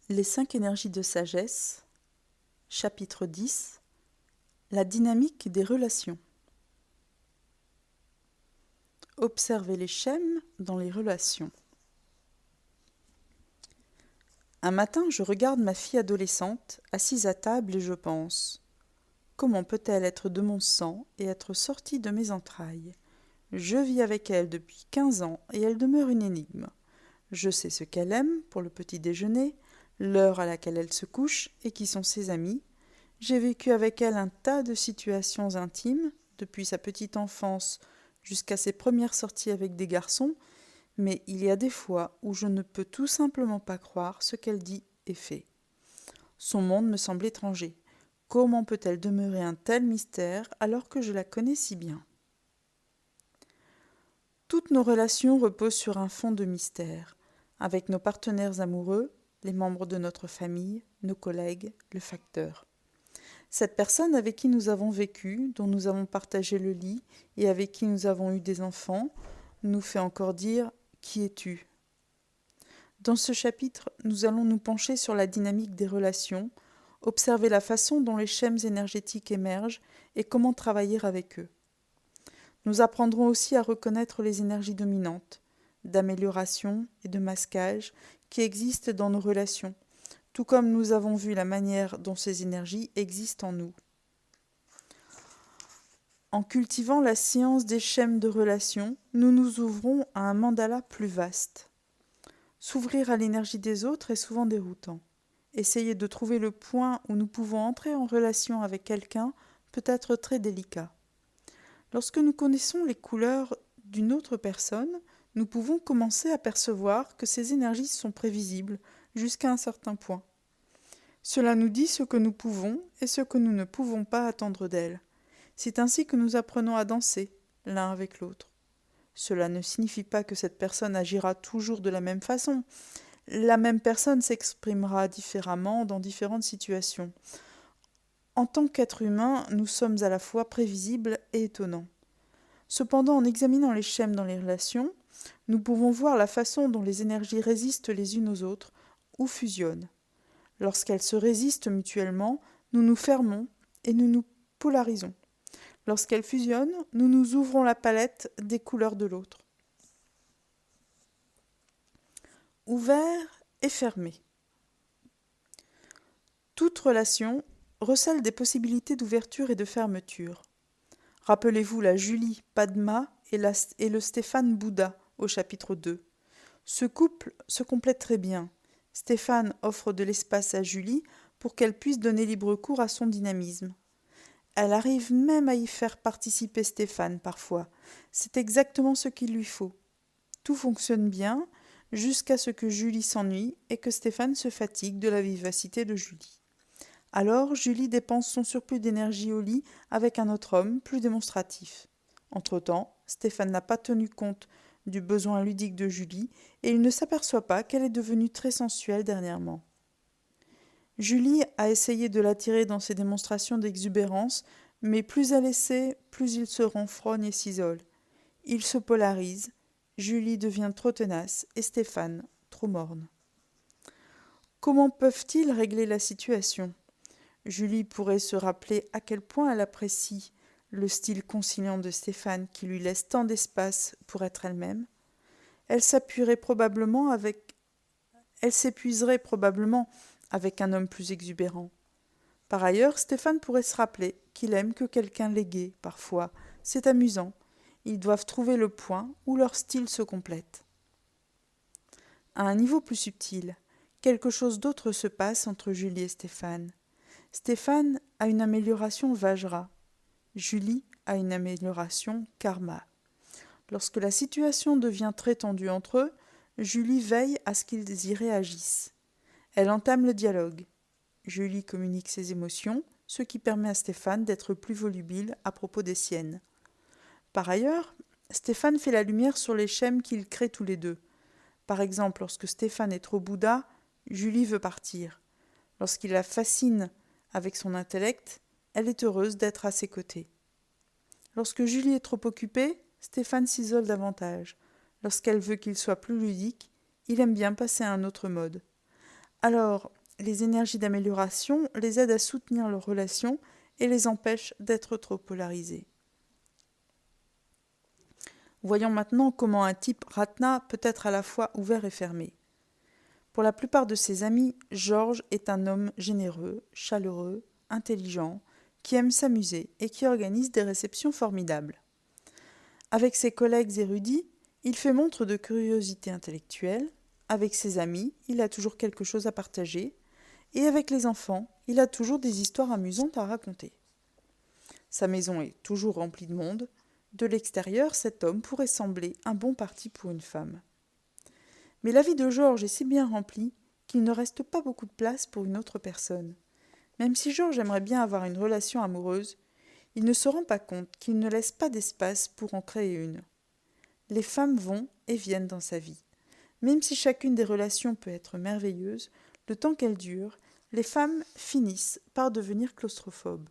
Les 5 énergies de sagesse, chapitre 10, la dynamique des relations. Observez les schèmes dans les relations. Un matin, je regarde ma fille adolescente, assise à table, et je pense : comment peut-elle être de mon sang et être sortie de mes entrailles ? Je vis avec elle depuis 15 ans et elle demeure une énigme. Je sais ce qu'elle aime pour le petit déjeuner, l'heure à laquelle elle se couche et qui sont ses amis. J'ai vécu avec elle un tas de situations intimes, depuis sa petite enfance jusqu'à ses premières sorties avec des garçons, mais il y a des fois où je ne peux tout simplement pas croire ce qu'elle dit et fait. Son monde me semble étranger. Comment peut-elle demeurer un tel mystère alors que je la connais si bien ? Toutes nos relations reposent sur un fond de mystère, avec nos partenaires amoureux, les membres de notre famille, nos collègues, le facteur. Cette personne avec qui nous avons vécu, dont nous avons partagé le lit et avec qui nous avons eu des enfants, nous fait encore dire « Qui es-tu » ? Dans ce chapitre, nous allons nous pencher sur la dynamique des relations, observer la façon dont les schèmes énergétiques émergent et comment travailler avec eux. Nous apprendrons aussi à reconnaître les énergies dominantes, d'amélioration et de masquage qui existent dans nos relations, tout comme nous avons vu la manière dont ces énergies existent en nous. En cultivant la science des schèmes de relations, nous nous ouvrons à un mandala plus vaste. S'ouvrir à l'énergie des autres est souvent déroutant. Essayer de trouver le point où nous pouvons entrer en relation avec quelqu'un peut être très délicat. Lorsque nous connaissons les couleurs d'une autre personne, nous pouvons commencer à percevoir que ces énergies sont prévisibles jusqu'à un certain point. Cela nous dit ce que nous pouvons et ce que nous ne pouvons pas attendre d'elle. C'est ainsi que nous apprenons à danser, l'un avec l'autre. Cela ne signifie pas que cette personne agira toujours de la même façon. La même personne s'exprimera différemment dans différentes situations. En tant qu'être humain, nous sommes à la fois prévisibles et étonnants. Cependant, en examinant les schèmes dans les relations, nous pouvons voir la façon dont les énergies résistent les unes aux autres ou fusionnent. Lorsqu'elles se résistent mutuellement, nous nous fermons et nous nous polarisons. Lorsqu'elles fusionnent, nous nous ouvrons la palette des couleurs de l'autre. Ouvert et fermé. Toute relation recèle des possibilités d'ouverture et de fermeture. Rappelez-vous la Julie Padma et le Stéphane Bouddha au chapitre 2. Ce couple se complète très bien. Stéphane offre de l'espace à Julie pour qu'elle puisse donner libre cours à son dynamisme. Elle arrive même à y faire participer Stéphane parfois. C'est exactement ce qu'il lui faut. Tout fonctionne bien jusqu'à ce que Julie s'ennuie et que Stéphane se fatigue de la vivacité de Julie. Alors Julie dépense son surplus d'énergie au lit avec un autre homme plus démonstratif. Entre-temps, Stéphane n'a pas tenu compte du besoin ludique de Julie et il ne s'aperçoit pas qu'elle est devenue très sensuelle dernièrement. Julie a essayé de l'attirer dans ses démonstrations d'exubérance, mais plus elle essaie, plus il se renfrogne et s'isole. Il se polarise, Julie devient trop tenace et Stéphane trop morne. Comment peuvent-ils régler la situation ? Julie pourrait se rappeler à quel point elle apprécie le style conciliant de Stéphane qui lui laisse tant d'espace pour être elle-même. Elle s'épuiserait probablement avec un homme plus exubérant. Par ailleurs, Stéphane pourrait se rappeler qu'il aime que quelqu'un l'ait gai, parfois. C'est amusant. Ils doivent trouver le point où leur style se complète. À un niveau plus subtil, quelque chose d'autre se passe entre Julie et Stéphane. Stéphane a une amélioration Vajra. Julie a une amélioration Karma. Lorsque la situation devient très tendue entre eux, Julie veille à ce qu'ils y réagissent. Elle entame le dialogue. Julie communique ses émotions, ce qui permet à Stéphane d'être plus volubile à propos des siennes. Par ailleurs, Stéphane fait la lumière sur les schèmes qu'ils créent tous les deux. Par exemple, lorsque Stéphane est trop Bouddha, Julie veut partir. Lorsqu'il la fascine avec son intellect, elle est heureuse d'être à ses côtés. Lorsque Julie est trop occupée, Stéphane s'isole davantage. Lorsqu'elle veut qu'il soit plus ludique, il aime bien passer à un autre mode. Alors, les énergies d'amélioration les aident à soutenir leurs relations et les empêchent d'être trop polarisées. Voyons maintenant comment un type Ratna peut être à la fois ouvert et fermé. Pour la plupart de ses amis, Georges est un homme généreux, chaleureux, intelligent, qui aime s'amuser et qui organise des réceptions formidables. Avec ses collègues érudits, il fait montre de curiosité intellectuelle. Avec ses amis, il a toujours quelque chose à partager. Et avec les enfants, il a toujours des histoires amusantes à raconter. Sa maison est toujours remplie de monde. De l'extérieur, cet homme pourrait sembler un bon parti pour une femme. Mais la vie de Georges est si bien remplie qu'il ne reste pas beaucoup de place pour une autre personne. Même si Georges aimerait bien avoir une relation amoureuse, il ne se rend pas compte qu'il ne laisse pas d'espace pour en créer une. Les femmes vont et viennent dans sa vie. Même si chacune des relations peut être merveilleuse, le temps qu'elles durent, les femmes finissent par devenir claustrophobes.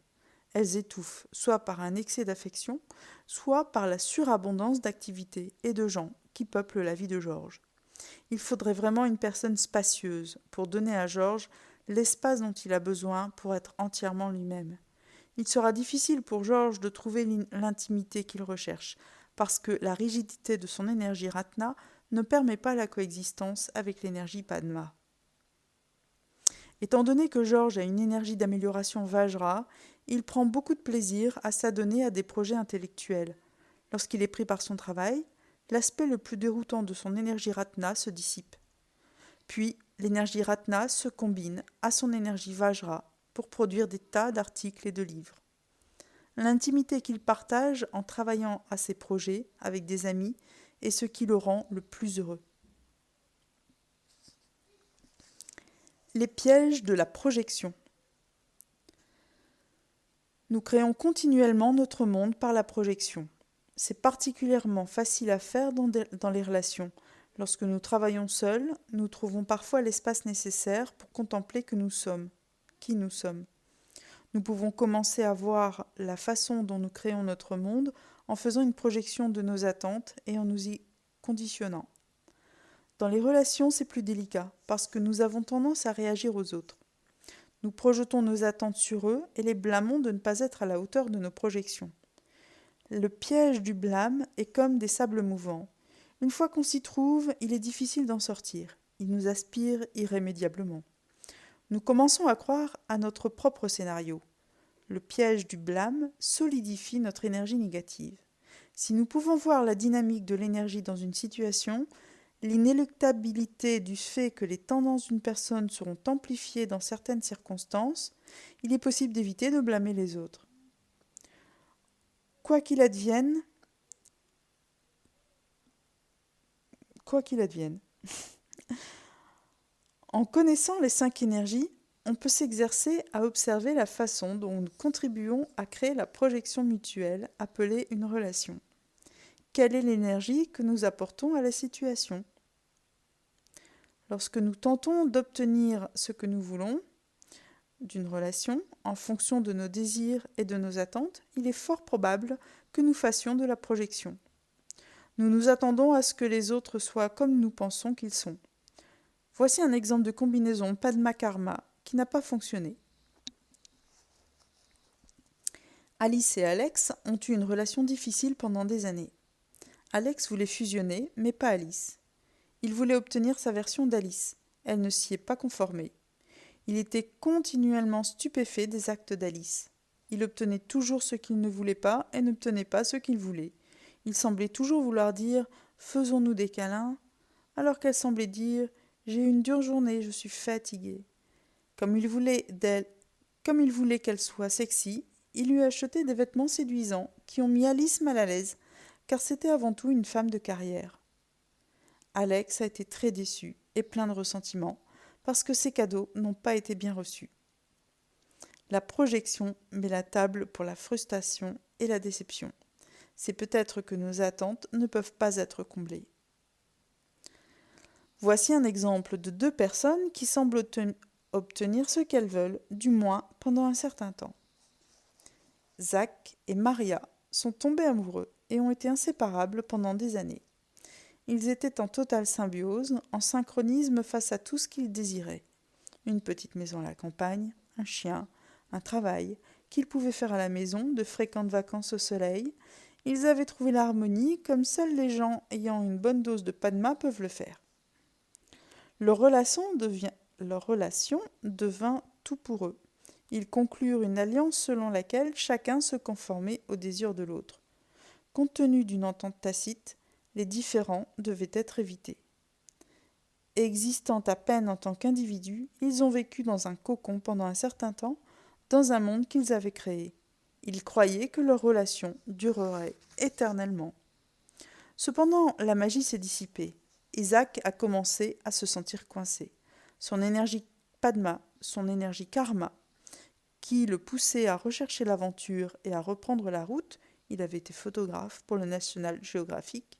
Elles étouffent, soit par un excès d'affection, soit par la surabondance d'activités et de gens qui peuplent la vie de Georges. Il faudrait vraiment une personne spacieuse pour donner à Georges l'espace dont il a besoin pour être entièrement lui-même. Il sera difficile pour Georges de trouver l'intimité qu'il recherche, parce que la rigidité de son énergie Ratna ne permet pas la coexistence avec l'énergie Padma. Étant donné que Georges a une énergie d'amélioration Vajra, il prend beaucoup de plaisir à s'adonner à des projets intellectuels. Lorsqu'il est pris par son travail, l'aspect le plus déroutant de son énergie Ratna se dissipe. Puis, l'énergie Ratna se combine à son énergie Vajra pour produire des tas d'articles et de livres. L'intimité qu'il partage en travaillant à ses projets avec des amis est ce qui le rend le plus heureux. Les pièges de la projection. Nous créons continuellement notre monde par la projection. C'est particulièrement facile à faire dans les relations. Lorsque nous travaillons seuls, nous trouvons parfois l'espace nécessaire pour contempler qui nous sommes. Nous pouvons commencer à voir la façon dont nous créons notre monde en faisant une projection de nos attentes et en nous y conditionnant. Dans les relations, c'est plus délicat, parce que nous avons tendance à réagir aux autres. Nous projetons nos attentes sur eux et les blâmons de ne pas être à la hauteur de nos projections. Le piège du blâme est comme des sables mouvants. Une fois qu'on s'y trouve, il est difficile d'en sortir. Il nous aspire irrémédiablement. Nous commençons à croire à notre propre scénario. Le piège du blâme solidifie notre énergie négative. Si nous pouvons voir la dynamique de l'énergie dans une situation, l'inéluctabilité du fait que les tendances d'une personne seront amplifiées dans certaines circonstances, il est possible d'éviter de blâmer les autres. Quoi qu'il advienne, en connaissant les 5 énergies, on peut s'exercer à observer la façon dont nous contribuons à créer la projection mutuelle appelée une relation. Quelle est l'énergie que nous apportons à la situation ? Lorsque nous tentons d'obtenir ce que nous voulons d'une relation, en fonction de nos désirs et de nos attentes, il est fort probable que nous fassions de la projection. Nous nous attendons à ce que les autres soient comme nous pensons qu'ils sont. Voici un exemple de combinaison Padma-Karma qui n'a pas fonctionné. Alice et Alex ont eu une relation difficile pendant des années. Alex voulait fusionner, mais pas Alice. Il voulait obtenir sa version d'Alice. Elle ne s'y est pas conformée. Il était continuellement stupéfait des actes d'Alice. Il obtenait toujours ce qu'il ne voulait pas et n'obtenait pas ce qu'il voulait. Il semblait toujours vouloir dire « faisons-nous des câlins », alors qu'elle semblait dire « j'ai eu une dure journée, je suis fatiguée ». Comme il voulait qu'elle soit sexy, il lui achetait des vêtements séduisants qui ont mis Alice mal à l'aise, car c'était avant tout une femme de carrière. Alex a été très déçu et plein de ressentiment parce que ses cadeaux n'ont pas été bien reçus. La projection met la table pour la frustration et la déception. C'est peut-être que nos attentes ne peuvent pas être comblées. Voici un exemple de 2 personnes qui semblent obtenir ce qu'elles veulent, du moins pendant un certain temps. Zach et Maria sont tombés amoureux et ont été inséparables pendant des années. Ils étaient en totale symbiose, en synchronisme face à tout ce qu'ils désiraient. une petite maison à la campagne, un chien, un travail, qu'ils pouvaient faire à la maison, de fréquentes vacances au soleil. Ils avaient trouvé l'harmonie comme seuls les gens ayant une bonne dose de Padma peuvent le faire. Leur relation devint tout pour eux. Ils conclurent une alliance selon laquelle chacun se conformait aux désirs de l'autre. Compte tenu d'une entente tacite, les différends devaient être évités. Existant à peine en tant qu'individus, ils ont vécu dans un cocon pendant un certain temps, dans un monde qu'ils avaient créé. Ils croyaient que leur relation durerait éternellement. Cependant, la magie s'est dissipée. Isaac a commencé à se sentir coincé. Son énergie Padma, son énergie Karma, qui le poussait à rechercher l'aventure et à reprendre la route, il avait été photographe pour le National Geographic,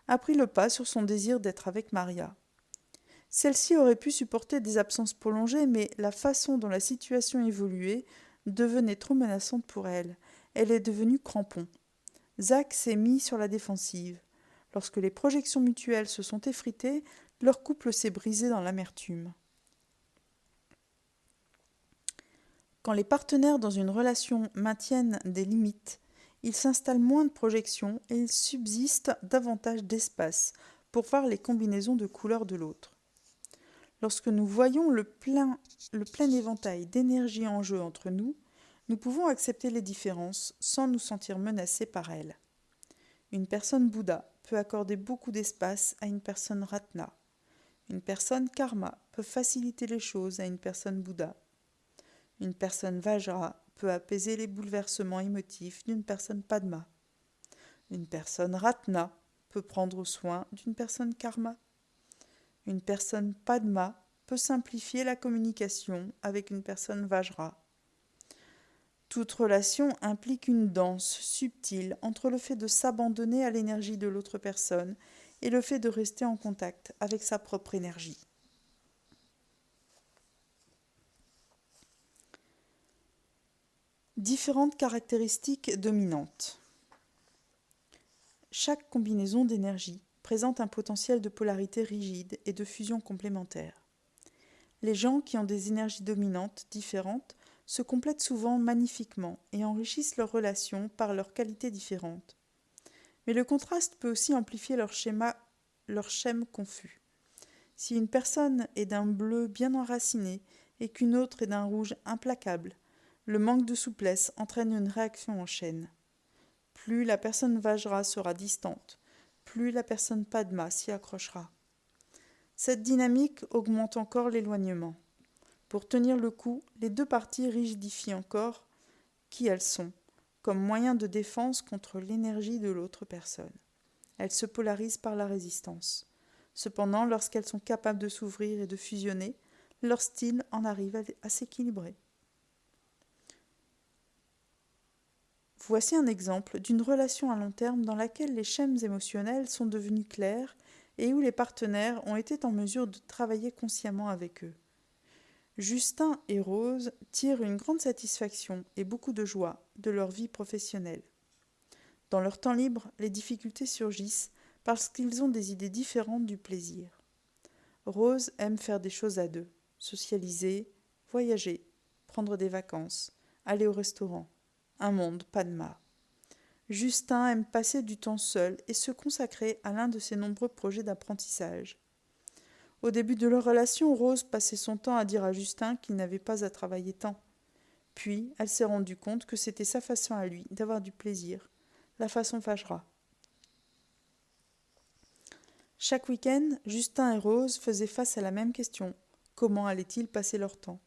a pris le pas sur son désir d'être avec Maria. Celle-ci aurait pu supporter des absences prolongées, mais la façon dont la situation évoluait devenait trop menaçante pour elle. Elle est devenue crampon. Zach s'est mis sur la défensive. Lorsque les projections mutuelles se sont effritées, leur couple s'est brisé dans l'amertume. Quand les partenaires dans une relation maintiennent des limites, il s'installe moins de projections et il subsiste davantage d'espace pour voir les combinaisons de couleurs de l'autre. Lorsque nous voyons le plein éventail d'énergie en jeu entre nous, nous pouvons accepter les différences sans nous sentir menacés par elles. Une personne Bouddha peut accorder beaucoup d'espace à une personne Ratna. Une personne Karma peut faciliter les choses à une personne Bouddha. Une personne Vajra peut apaiser les bouleversements émotifs d'une personne Padma. Une personne Ratna peut prendre soin d'une personne Karma. Une personne Padma peut simplifier la communication avec une personne Vajra. Toute relation implique une danse subtile entre le fait de s'abandonner à l'énergie de l'autre personne et le fait de rester en contact avec sa propre énergie. Différentes caractéristiques dominantes. Chaque combinaison d'énergie présente un potentiel de polarité rigide et de fusion complémentaire. Les gens qui ont des énergies dominantes différentes se complètent souvent magnifiquement et enrichissent leurs relations par leurs qualités différentes. Mais le contraste peut aussi amplifier leur schème confus. Si une personne est d'un bleu bien enraciné et qu'une autre est d'un rouge implacable, le manque de souplesse entraîne une réaction en chaîne. Plus la personne Vajra sera distante, plus la personne Padma s'y accrochera. Cette dynamique augmente encore l'éloignement. Pour tenir le coup, les deux parties rigidifient encore qui elles sont, comme moyen de défense contre l'énergie de l'autre personne. Elles se polarisent par la résistance. Cependant, lorsqu'elles sont capables de s'ouvrir et de fusionner, leur style en arrive à s'équilibrer. Voici un exemple d'une relation à long terme dans laquelle les schèmes émotionnels sont devenus clairs et où les partenaires ont été en mesure de travailler consciemment avec eux. Justin et Rose tirent une grande satisfaction et beaucoup de joie de leur vie professionnelle. Dans leur temps libre, les difficultés surgissent parce qu'ils ont des idées différentes du plaisir. Rose aime faire des choses à deux, socialiser, voyager, prendre des vacances, aller au restaurant. Un monde Padma. Justin aime passer du temps seul et se consacrer à l'un de ses nombreux projets d'apprentissage. Au début de leur relation, Rose passait son temps à dire à Justin qu'il n'avait pas à travailler tant. Puis, elle s'est rendue compte que c'était sa façon à lui d'avoir du plaisir, la façon Vajra. Chaque week-end, Justin et Rose faisaient face à la même question. Comment allaient-ils passer leur temps ?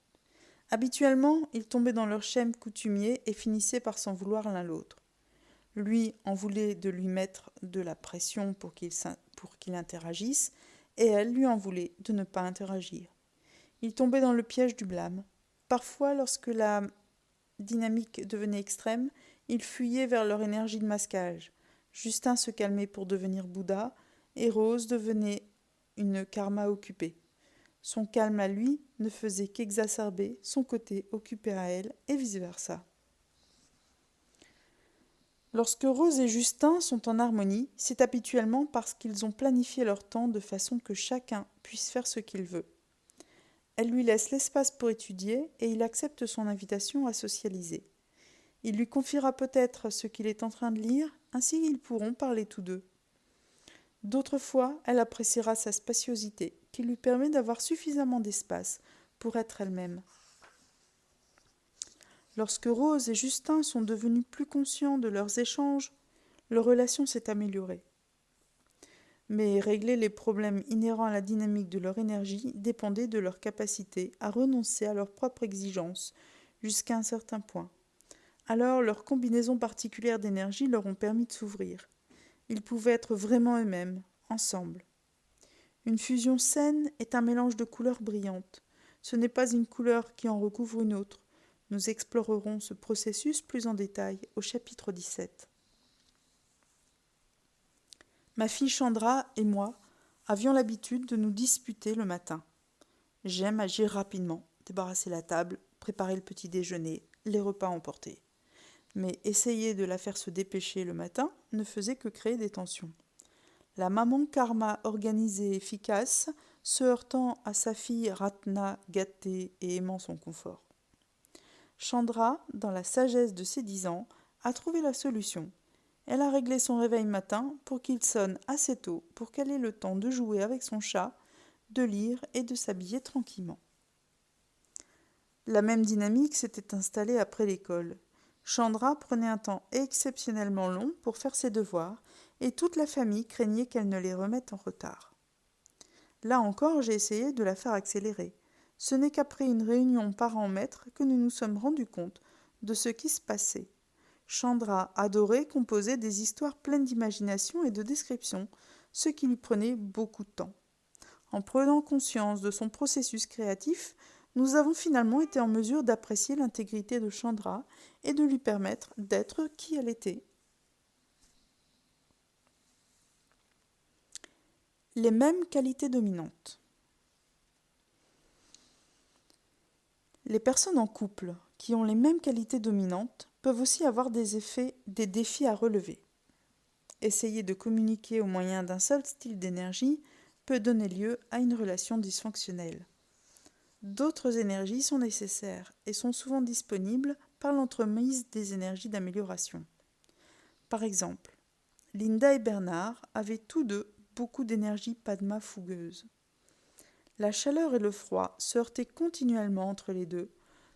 Habituellement, ils tombaient dans leur schème coutumier et finissaient par s'en vouloir l'un l'autre. Lui en voulait de lui mettre de la pression pour qu'il interagisse, et elle lui en voulait de ne pas interagir. Ils tombaient dans le piège du blâme. Parfois, lorsque la dynamique devenait extrême, ils fuyaient vers leur énergie de masquage. Justin se calmait pour devenir Bouddha, et Rose devenait une karma occupée. Son calme à lui ne faisait qu'exacerber son côté occupé à elle, et vice-versa. Lorsque Rose et Justin sont en harmonie, c'est habituellement parce qu'ils ont planifié leur temps de façon que chacun puisse faire ce qu'il veut. Elle lui laisse l'espace pour étudier et il accepte son invitation à socialiser. Il lui confiera peut-être ce qu'il est en train de lire, ainsi ils pourront parler tous deux. D'autres fois, elle appréciera sa spaciosité, qui lui permet d'avoir suffisamment d'espace pour être elle-même. Lorsque Rose et Justin sont devenus plus conscients de leurs échanges, leur relation s'est améliorée. Mais régler les problèmes inhérents à la dynamique de leur énergie dépendait de leur capacité à renoncer à leurs propres exigences jusqu'à un certain point. Alors, leurs combinaisons particulières d'énergie leur ont permis de s'ouvrir. Ils pouvaient être vraiment eux-mêmes, ensemble. Une fusion saine est un mélange de couleurs brillantes. Ce n'est pas une couleur qui en recouvre une autre. Nous explorerons ce processus plus en détail au chapitre 17. Ma fille Chandra et moi avions l'habitude de nous disputer le matin. J'aime agir rapidement, débarrasser la table, préparer le petit déjeuner, les repas emportés. Mais essayer de la faire se dépêcher le matin ne faisait que créer des tensions. La maman karma organisée et efficace, se heurtant à sa fille Ratna, gâtée et aimant son confort. Chandra, dans la sagesse de ses 10 ans, a trouvé la solution. Elle a réglé son réveil matin pour qu'il sonne assez tôt pour qu'elle ait le temps de jouer avec son chat, de lire et de s'habiller tranquillement. La même dynamique s'était installée après l'école. Chandra prenait un temps exceptionnellement long pour faire ses devoirs et toute la famille craignait qu'elle ne les remette en retard. Là encore, j'ai essayé de la faire accélérer. Ce n'est qu'après une réunion parents-maîtres que nous nous sommes rendus compte de ce qui se passait. Chandra adorait composer des histoires pleines d'imagination et de description, ce qui lui prenait beaucoup de temps. En prenant conscience de son processus créatif, nous avons finalement été en mesure d'apprécier l'intégrité de Chandra et de lui permettre d'être qui elle était. Les mêmes qualités dominantes. Les personnes en couple qui ont les mêmes qualités dominantes peuvent aussi avoir des défis à relever. Essayer de communiquer au moyen d'un seul style d'énergie peut donner lieu à une relation dysfonctionnelle. D'autres énergies sont nécessaires et sont souvent disponibles par l'entremise des énergies d'amélioration. Par exemple, Linda et Bernard avaient tous deux beaucoup d'énergie Padma fougueuse. La chaleur et le froid se heurtaient continuellement entre les deux,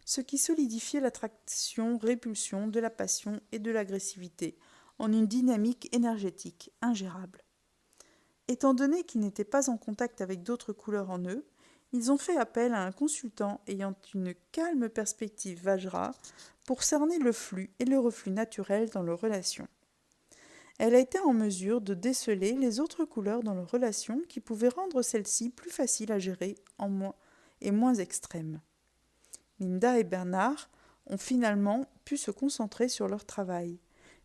ce qui solidifiait l'attraction-répulsion de la passion et de l'agressivité en une dynamique énergétique ingérable. Étant donné qu'ils n'étaient pas en contact avec d'autres couleurs en eux, ils ont fait appel à un consultant ayant une calme perspective Vajra pour cerner le flux et le reflux naturel dans leurs relations. Elle a été en mesure de déceler les autres couleurs dans leurs relations qui pouvaient rendre celles-ci plus faciles à gérer et moins extrêmes. Linda et Bernard ont finalement pu se concentrer sur leur travail.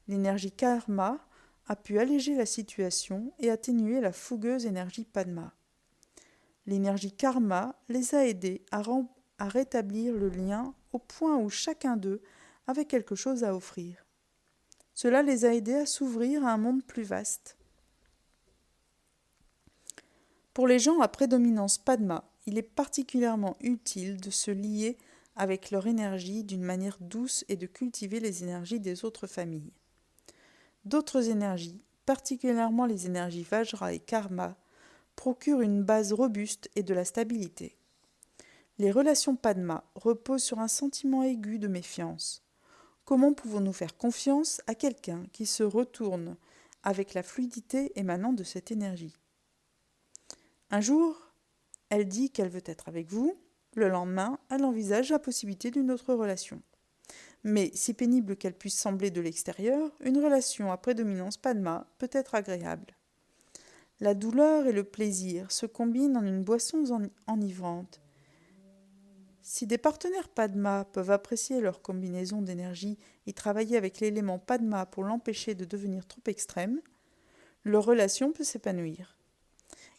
L'énergie karma a pu alléger la situation et atténuer la fougueuse énergie Padma. L'énergie karma les a aidés à rétablir le lien au point où chacun d'eux avait quelque chose à offrir. Cela les a aidés à s'ouvrir à un monde plus vaste. Pour les gens à prédominance Padma, il est particulièrement utile de se lier avec leur énergie d'une manière douce et de cultiver les énergies des autres familles. D'autres énergies, particulièrement les énergies Vajra et Karma, procurent une base robuste et de la stabilité. Les relations Padma reposent sur un sentiment aigu de méfiance. Comment pouvons-nous faire confiance à quelqu'un qui se retourne avec la fluidité émanant de cette énergie ? Un jour, elle dit qu'elle veut être avec vous. Le lendemain, elle envisage la possibilité d'une autre relation. Mais, si pénible qu'elle puisse sembler de l'extérieur, une relation à prédominance Padma peut être agréable. La douleur et le plaisir se combinent en une boisson enivrante. Si des partenaires Padma peuvent apprécier leur combinaison d'énergie et travailler avec l'élément Padma pour l'empêcher de devenir trop extrême, leur relation peut s'épanouir.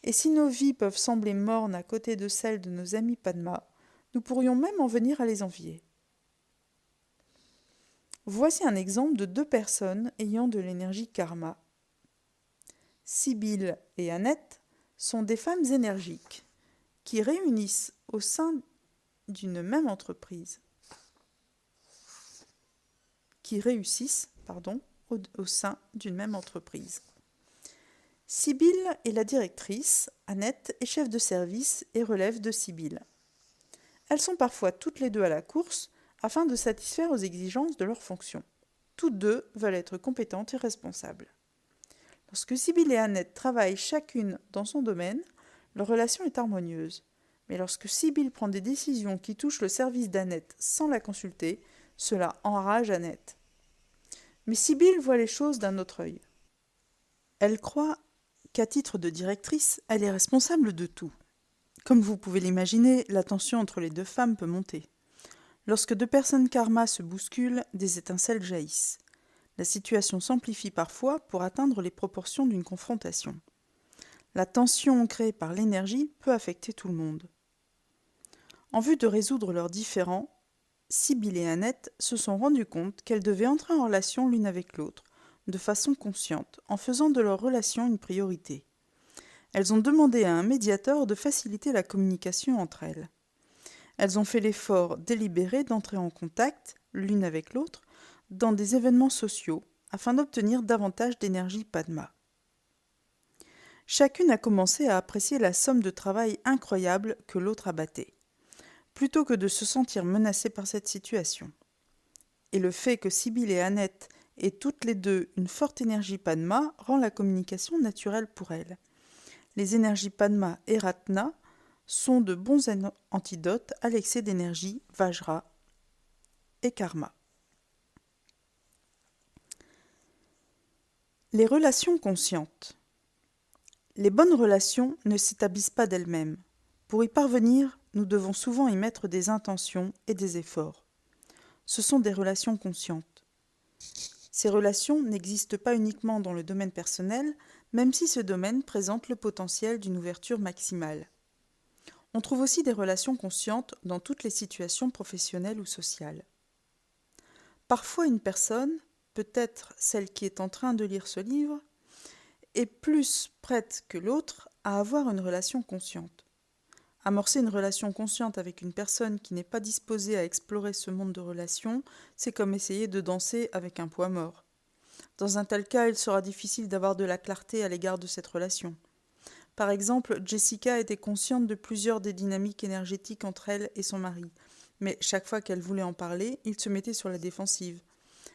Et si nos vies peuvent sembler mornes à côté de celles de nos amis Padma, nous pourrions même en venir à les envier. Voici un exemple de 2 personnes ayant de l'énergie karma. Sibylle et Annette sont des femmes énergiques qui réunissent au sein d'une même entreprise, au sein d'une même entreprise. Sibylle est la directrice, Annette est chef de service et relève de Sibylle. Elles sont parfois toutes les deux à la course afin de satisfaire aux exigences de leurs fonctions. Toutes deux veulent être compétentes et responsables. Lorsque Sibylle et Annette travaillent chacune dans son domaine, leur relation est harmonieuse. Mais lorsque Sibylle prend des décisions qui touchent le service d'Annette sans la consulter, cela enrage Annette. Mais Sibylle voit les choses d'un autre œil. Elle croit qu'à titre de directrice, elle est responsable de tout. Comme vous pouvez l'imaginer, la tension entre les deux femmes peut monter. Lorsque deux personnes karma se bousculent, des étincelles jaillissent. La situation s'amplifie parfois pour atteindre les proportions d'une confrontation. La tension créée par l'énergie peut affecter tout le monde. En vue de résoudre leurs différends, Sibylle et Annette se sont rendues compte qu'elles devaient entrer en relation l'une avec l'autre, de façon consciente, en faisant de leur relation une priorité. Elles ont demandé à un médiateur de faciliter la communication entre elles. Elles ont fait l'effort délibéré d'entrer en contact, l'une avec l'autre, dans des événements sociaux, afin d'obtenir davantage d'énergie Padma. Chacune a commencé à apprécier la somme de travail incroyable que l'autre abattait, plutôt que de se sentir menacée par cette situation. Et le fait que Sibylle et Annette aient toutes les deux une forte énergie Padma rend la communication naturelle pour elles. Les énergies Padma et Ratna sont de bons antidotes à l'excès d'énergie Vajra et Karma. Les relations conscientes. Les bonnes relations ne s'établissent pas d'elles-mêmes. Pour y parvenir, nous devons souvent y mettre des intentions et des efforts. Ce sont des relations conscientes. Ces relations n'existent pas uniquement dans le domaine personnel, même si ce domaine présente le potentiel d'une ouverture maximale. On trouve aussi des relations conscientes dans toutes les situations professionnelles ou sociales. Parfois une personne, peut-être celle qui est en train de lire ce livre, est plus prête que l'autre à avoir une relation consciente. Amorcer une relation consciente avec une personne qui n'est pas disposée à explorer ce monde de relations, c'est comme essayer de danser avec un poids mort. Dans un tel cas, il sera difficile d'avoir de la clarté à l'égard de cette relation. Par exemple, Jessica était consciente de plusieurs des dynamiques énergétiques entre elle et son mari, mais chaque fois qu'elle voulait en parler, il se mettait sur la défensive.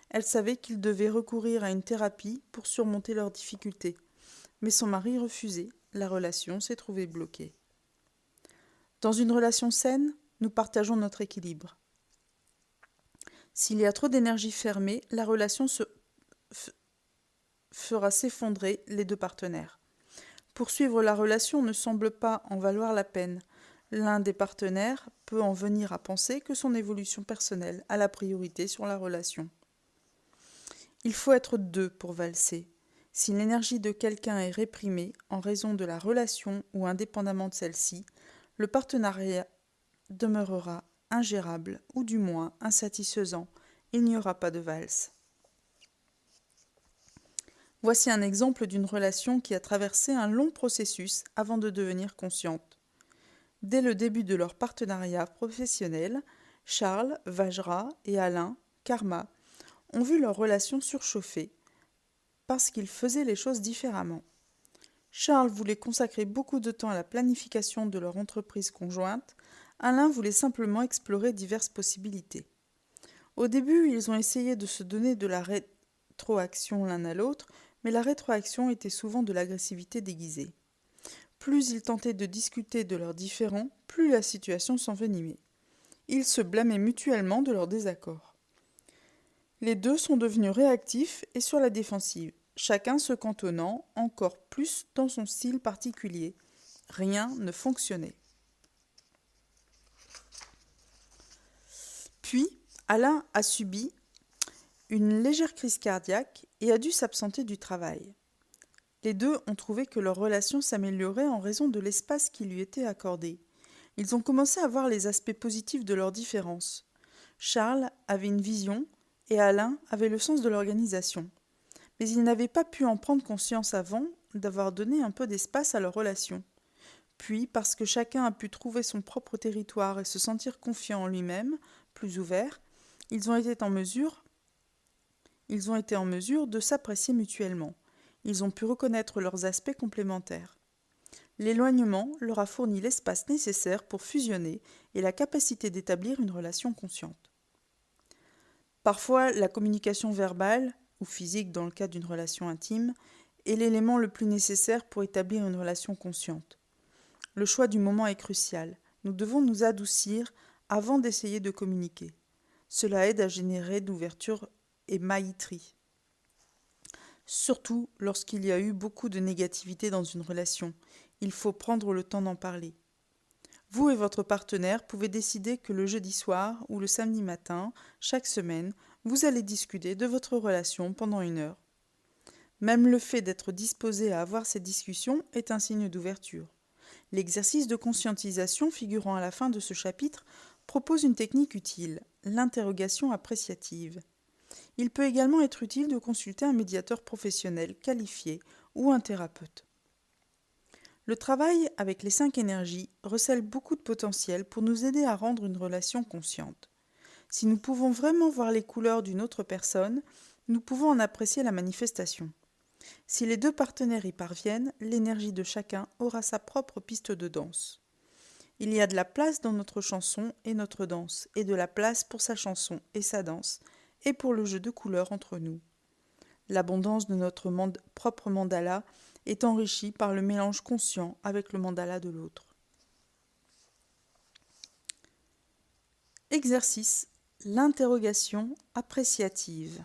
Elle savait qu'il devait recourir à une thérapie pour surmonter leurs difficultés, mais son mari refusait, la relation s'est trouvée bloquée. Dans une relation saine, nous partageons notre équilibre. S'il y a trop d'énergie fermée, la relation fera s'effondrer les deux partenaires. Poursuivre la relation ne semble pas en valoir la peine. L'un des partenaires peut en venir à penser que son évolution personnelle a la priorité sur la relation. Il faut être deux pour valser. Si l'énergie de quelqu'un est réprimée en raison de la relation ou indépendamment de celle-ci, le partenariat demeurera ingérable ou du moins insatisfaisant. Il n'y aura pas de valse. Voici un exemple d'une relation qui a traversé un long processus avant de devenir consciente. Dès le début de leur partenariat professionnel, Charles, Vajra et Alain, Karma, ont vu leur relation surchauffer parce qu'ils faisaient les choses différemment. Charles voulait consacrer beaucoup de temps à la planification de leur entreprise conjointe. Alain voulait simplement explorer diverses possibilités. Au début, ils ont essayé de se donner de la rétroaction l'un à l'autre, mais la rétroaction était souvent de l'agressivité déguisée. Plus ils tentaient de discuter de leurs différends, plus la situation s'envenimait. Ils se blâmaient mutuellement de leurs désaccords. Les deux sont devenus réactifs et sur la défensive, chacun se cantonnant encore plus dans son style particulier. Rien ne fonctionnait. Puis, Alain a subi une légère crise cardiaque et a dû s'absenter du travail. Les deux ont trouvé que leur relation s'améliorait en raison de l'espace qui lui était accordé. Ils ont commencé à voir les aspects positifs de leurs différences. Charles avait une vision et Alain avait le sens de l'organisation. Mais ils n'avaient pas pu en prendre conscience avant d'avoir donné un peu d'espace à leur relation. Puis, parce que chacun a pu trouver son propre territoire et se sentir confiant en lui-même, plus ouvert, ils ont été en mesure de s'apprécier mutuellement. Ils ont pu reconnaître leurs aspects complémentaires. L'éloignement leur a fourni l'espace nécessaire pour fusionner et la capacité d'établir une relation consciente. Parfois, la communication verbale, ou physique dans le cas d'une relation intime, est l'élément le plus nécessaire pour établir une relation consciente. Le choix du moment est crucial. Nous devons nous adoucir avant d'essayer de communiquer. Cela aide à générer d'ouverture et maïtrie. Surtout lorsqu'il y a eu beaucoup de négativité dans une relation, il faut prendre le temps d'en parler. Vous et votre partenaire pouvez décider que le jeudi soir ou le samedi matin, chaque semaine, vous allez discuter de votre relation pendant 1 heure. Même le fait d'être disposé à avoir cette discussion est un signe d'ouverture. L'exercice de conscientisation figurant à la fin de ce chapitre propose une technique utile, l'interrogation appréciative. Il peut également être utile de consulter un médiateur professionnel qualifié ou un thérapeute. Le travail avec les 5 énergies recèle beaucoup de potentiel pour nous aider à rendre une relation consciente. Si nous pouvons vraiment voir les couleurs d'une autre personne, nous pouvons en apprécier la manifestation. Si les 2 partenaires y parviennent, l'énergie de chacun aura sa propre piste de danse. Il y a de la place dans notre chanson et notre danse, et de la place pour sa chanson et sa danse, et pour le jeu de couleurs entre nous. L'abondance de notre propre mandala est enrichie par le mélange conscient avec le mandala de l'autre. Exercice, l'interrogation appréciative.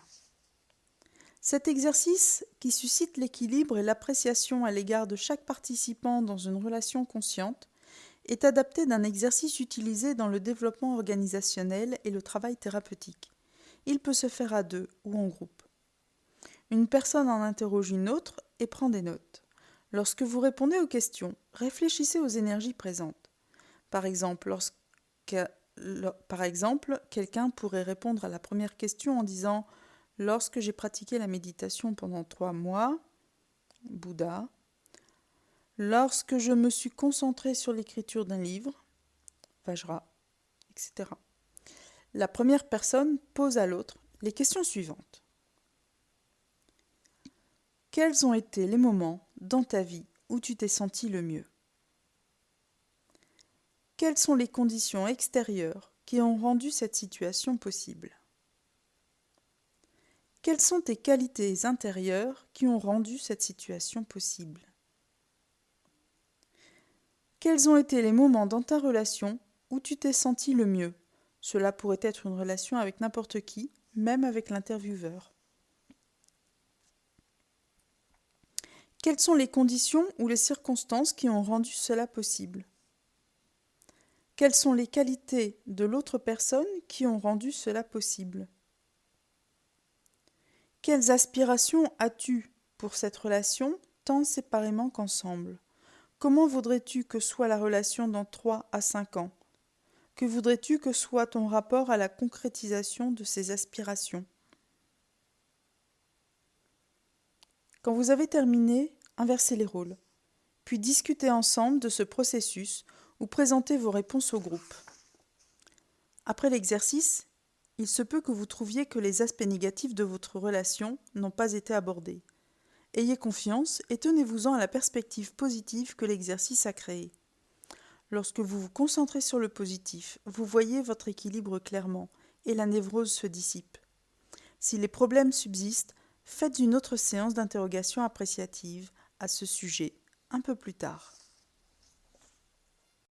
Cet exercice, qui suscite l'équilibre et l'appréciation à l'égard de chaque participant dans une relation consciente, est adapté d'un exercice utilisé dans le développement organisationnel et le travail thérapeutique. Il peut se faire à 2 ou en groupe. Une personne en interroge une autre et prend des notes. Lorsque vous répondez aux questions, réfléchissez aux énergies présentes. Par exemple, quelqu'un pourrait répondre à la première question en disant « Lorsque j'ai pratiqué la méditation pendant 3 mois, Bouddha. Lorsque je me suis concentré sur l'écriture d'un livre, Vajra, etc. » La première personne pose à l'autre les questions suivantes. Quels ont été les moments dans ta vie où tu t'es senti le mieux? Quelles sont les conditions extérieures qui ont rendu cette situation possible? Quelles sont tes qualités intérieures qui ont rendu cette situation possible? Quels ont été les moments dans ta relation où tu t'es senti le mieux? Cela pourrait être une relation avec n'importe qui, même avec l'intervieweur. Quelles sont les conditions ou les circonstances qui ont rendu cela possible? Quelles sont les qualités de l'autre personne qui ont rendu cela possible? Quelles aspirations as-tu pour cette relation, tant séparément qu'ensemble? Comment voudrais-tu que soit la relation dans 3 à 5 ans? Que voudrais-tu que soit ton rapport à la concrétisation de ces aspirations? Quand vous avez terminé, inversez les rôles, puis discutez ensemble de ce processus ou présentez vos réponses au groupe. Après l'exercice, il se peut que vous trouviez que les aspects négatifs de votre relation n'ont pas été abordés. Ayez confiance et tenez-vous-en à la perspective positive que l'exercice a créée. Lorsque vous vous concentrez sur le positif, vous voyez votre équilibre clairement et la névrose se dissipe. Si les problèmes subsistent, faites une autre séance d'interrogation appréciative à ce sujet un peu plus tard.